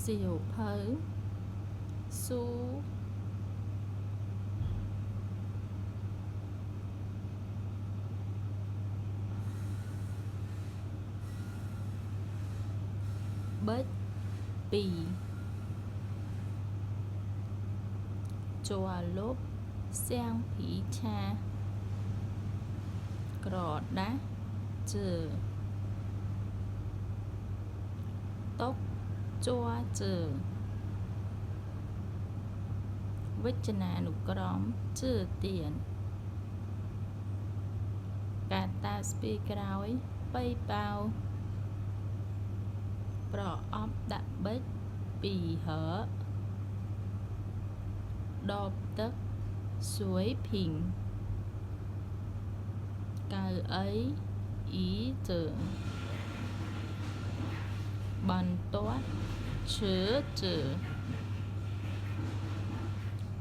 សៀវភៅស៊ូបិច2ជាប់លុបសៀងភីឆាក្រដាស់ជើតុកជាប់ជើវិជ្ជនានុក្រមជើទៀនកាតាស្ពីក្រោយបៃប៉ៅប្រអប់ដាក់បិច2ហើដបទឹកសួយភីងកៅអីអ៊ីជើបន្ទាត់ឈើជើ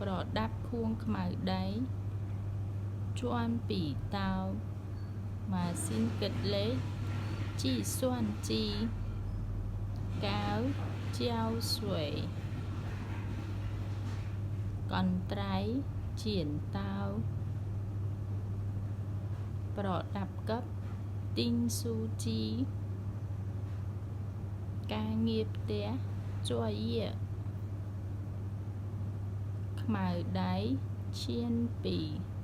ប្រដាប់ខួងខ្មៅដៃជាន់2តោម៉ាស៊ីនគិតលេខជីស៊ន់ជីកៅជាវស្វេកន្ត្រៃជៀនតោប្រដាប់កឹបទីងស៊ូជីការងារផ្ទះជាយខ្មៅដៃឈៀន2